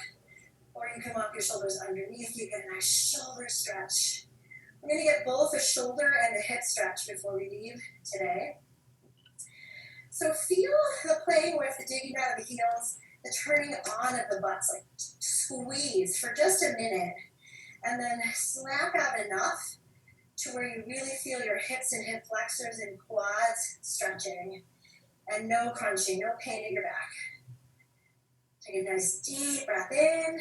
or you can walk your shoulders underneath. You get a nice shoulder stretch. We're going to get both a shoulder and a hip stretch before we leave today. So feel the playing with the digging out of the heels, the turning on of the butts, like squeeze for just a minute, and then slap out enough to where you really feel your hips and hip flexors and quads stretching, and no crunching, no pain in your back. Take a nice deep breath in,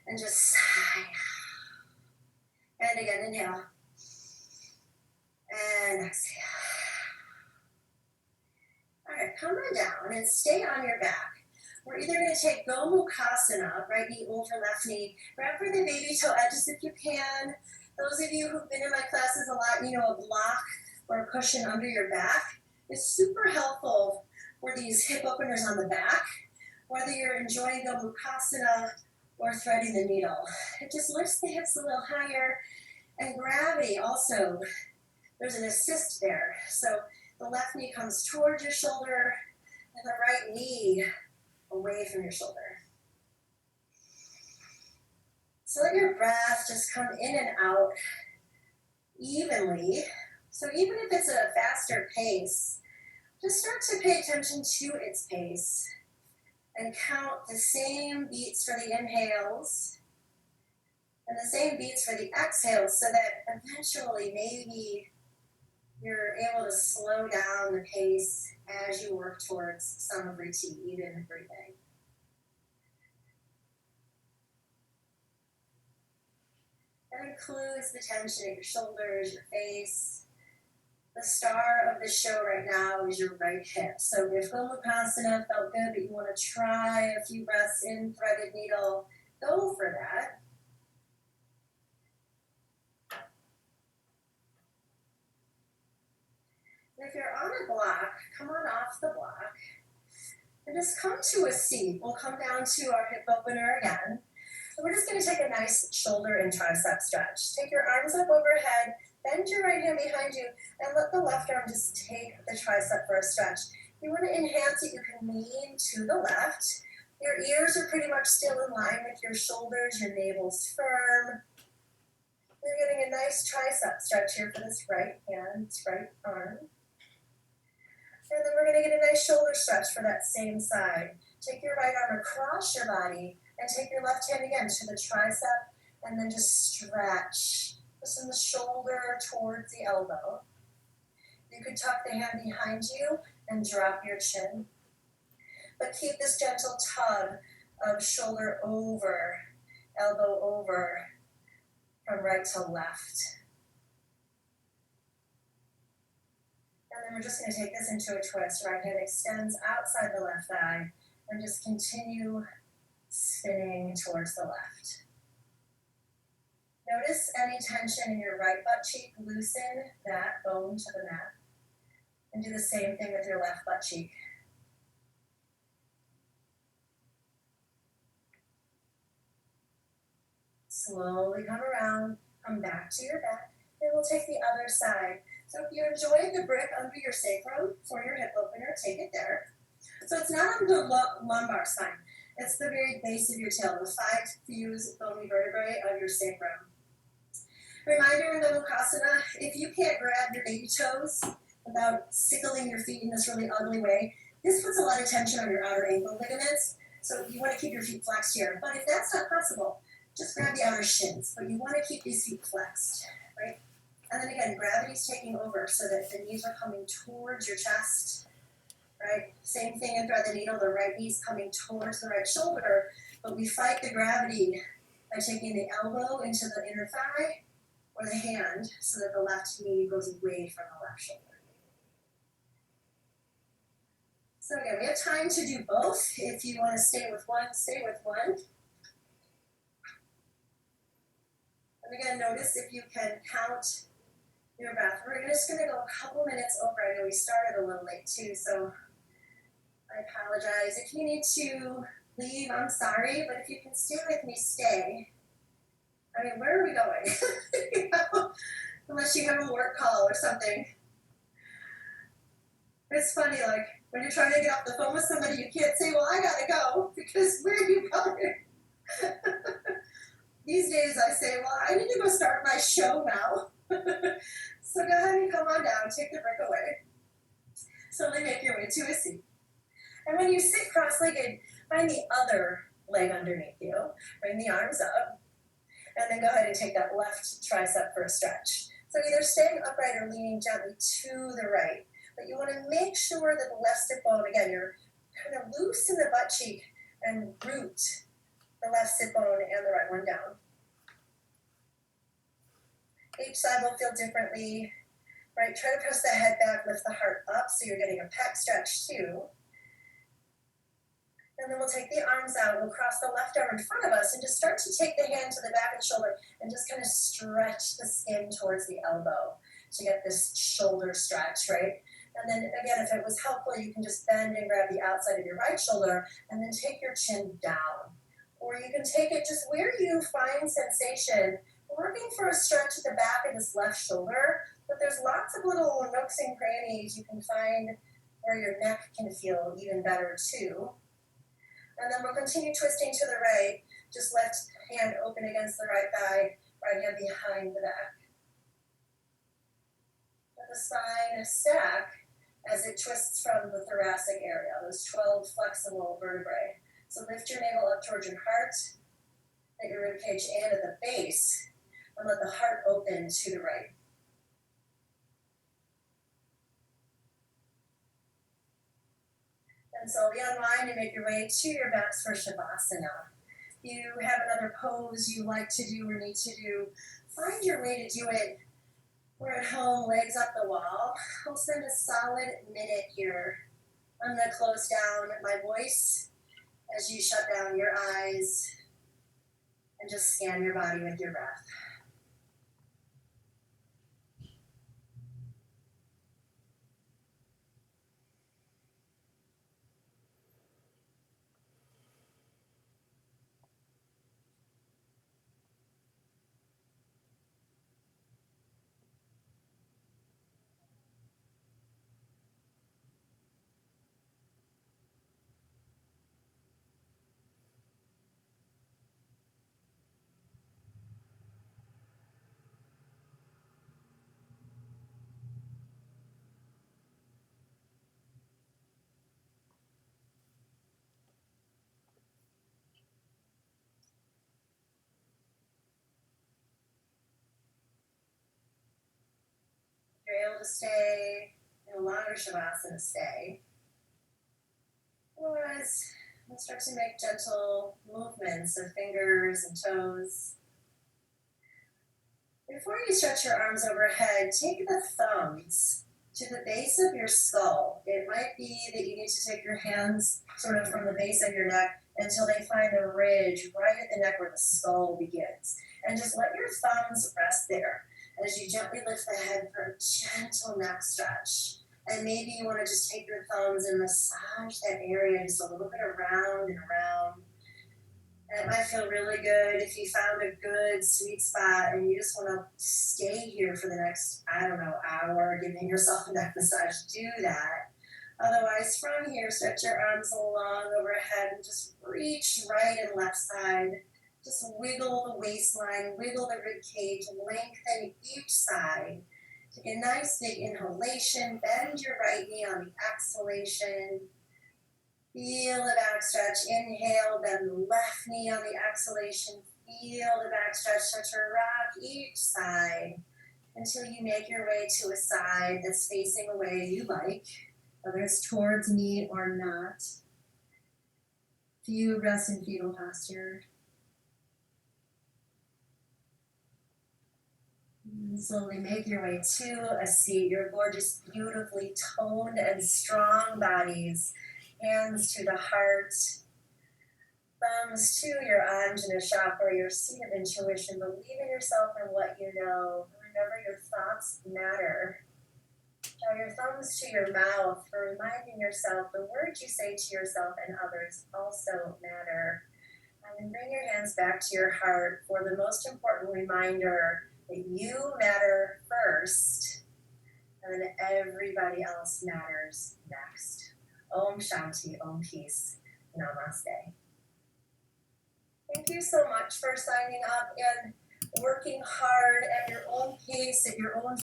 and just sigh. And again, inhale. And exhale. All right, come on down and stay on your back. We're either going to take Gomukhasana, right knee over left knee, grab for the baby toe edges if you can. Those of you who've been in my classes a lot, you know a block or a cushion under your back is super helpful for these hip openers on the back, whether you're enjoying Gomukhasana or threading the needle. It just lifts the hips a little higher, and gravity also, there's an assist there. So the left knee comes towards your shoulder, and the right knee away from your shoulder. So let your breath just come in and out evenly. So even if it's a faster pace, just start to pay attention to its pace and count the same beats for the inhales and the same beats for the exhales, so that eventually maybe you're able to slow down the pace as you work towards some even breathing. That includes the tension in your shoulders, your face. The star of the show right now is your right hip. So if Gomukhasana felt good, but you want to try a few breaths in threaded needle, go for that. And if you're on a block, come on off the block and just come to a seat. We'll come down to our hip opener again. And we're just going to take a nice shoulder and tricep stretch. Take your arms up overhead, bend your right hand behind you, and let the left arm just take the tricep for a stretch. If you want to enhance it, you can lean to the left. Your ears are pretty much still in line with your shoulders, your navel's firm. You're getting a nice tricep stretch here for this right hand, right arm. And then we're going to get a nice shoulder stretch for that same side. Take your right arm across your body and take your left hand again to the tricep, and then just stretch. Just from the shoulder towards the elbow. You could tuck the hand behind you and drop your chin. But keep this gentle tug of shoulder over, elbow over, from right to left. And then we're just going to take this into a twist. Right hand extends outside the left thigh, and just continue spinning towards the left. Notice any tension in your right butt cheek. Loosen that bone to the mat. And do the same thing with your left butt cheek. Slowly come around, come back to your back, and we'll take the other side. So if you enjoyed the brick under your sacrum for your hip opener, take it there. So it's not on the lumbar spine. It's the very base of your tail, the 5 fused bony vertebrae of your sacrum. Reminder in Gomukhasana, if you can't grab your baby toes without sickling your feet in this really ugly way, this puts a lot of tension on your outer ankle ligaments, so you want to keep your feet flexed here. But if that's not possible, just grab the outer shins, but you want to keep these feet flexed, right? And then again, gravity's taking over so that the knees are coming towards your chest, right? Same thing in thread the needle, the right knee's coming towards the right shoulder, but we fight the gravity by taking the elbow into the inner thigh, or the hand, so that the left knee goes away from the left shoulder. So again, we have time to do both. If you want to stay with one, stay with one. And again, notice if you can count your breath. We're just going to go a couple minutes over. I know we started a little late too, so I apologize. If you need to leave, I'm sorry, but if you can stay with me, stay. I mean, where are we going? You know, unless you have a work call or something. It's funny, like, when you're trying to get off the phone with somebody, you can't say, well, I gotta go, because where are you going? These days I say, well, I need to go start my show now. So go ahead and come on down, take the brick away. Slowly make your way to a seat. And when you sit cross-legged, find the other leg underneath you. Bring the arms up. And then go ahead and take that left tricep for a stretch. So either staying upright or leaning gently to the right. But you want to make sure that the left sit bone, again, you're kind of loose in the butt cheek and root the left sit bone and the right one down. Each side will feel differently. Right, try to press the head back, lift the heart up so you're getting a pec stretch too. And then we'll take the arms out, we'll cross the left arm in front of us and just start to take the hand to the back of the shoulder and just kind of stretch the skin towards the elbow to get this shoulder stretch, right? And then again, if it was helpful, you can just bend and grab the outside of your right shoulder and then take your chin down. Or you can take it just where you find sensation. We're working for a stretch at the back of this left shoulder, but there's lots of little nooks and crannies you can find where your neck can feel even better too. And then we'll continue twisting to the right. Just left hand open against the right thigh, right hand behind the back. Let the spine stack as it twists from the thoracic area, those 12 flexible vertebrae. So lift your navel up towards your heart, at your ribcage and at the base, and let the heart open to the right. And slowly unwind and make your way to your backs for Shavasana. If you have another pose you like to do or need to do, find your way to do it. We're at home, legs up the wall. I'll spend a solid minute here. I'm going to close down my voice as you shut down your eyes and just scan your body with your breath. If you're able to stay in a longer Shavasana, stay. Otherwise, we'll start to make gentle movements of fingers and toes. Before you stretch your arms overhead, take the thumbs to the base of your skull. It might be that you need to take your hands sort of from the base of your neck until they find a ridge right at the neck where the skull begins. And just let your thumbs rest there as you gently lift the head for a gentle neck stretch. And maybe you want to just take your thumbs and massage that area just a little bit around and around. And it might feel really good if you found a good sweet spot and you just want to stay here for the next, hour, giving yourself a neck massage. Do that. Otherwise, from here, stretch your arms long overhead and just reach right and left side. Just wiggle the waistline, wiggle the rib cage, lengthen each side. Take a nice big inhalation, bend your right knee on the exhalation. Feel the back stretch. Inhale, bend the left knee on the exhalation. Feel the back stretch. Start to rock each side until you make your way to a side that's facing a way you like, whether it's towards me or not. Few rest in fetal posture. And slowly make your way to a seat. Your gorgeous, beautifully toned and strong bodies. Hands to the heart. Thumbs to your Anjana chakra, your seat of intuition. Believe in yourself and what you know. Remember, your thoughts matter. Draw your thumbs to your mouth for reminding yourself the words you say to yourself and others also matter. And then bring your hands back to your heart for the most important reminder that you matter first, and then everybody else matters next. Om Shanti, Om Peace, Namaste. Thank you so much for signing up and working hard at your own pace, at your own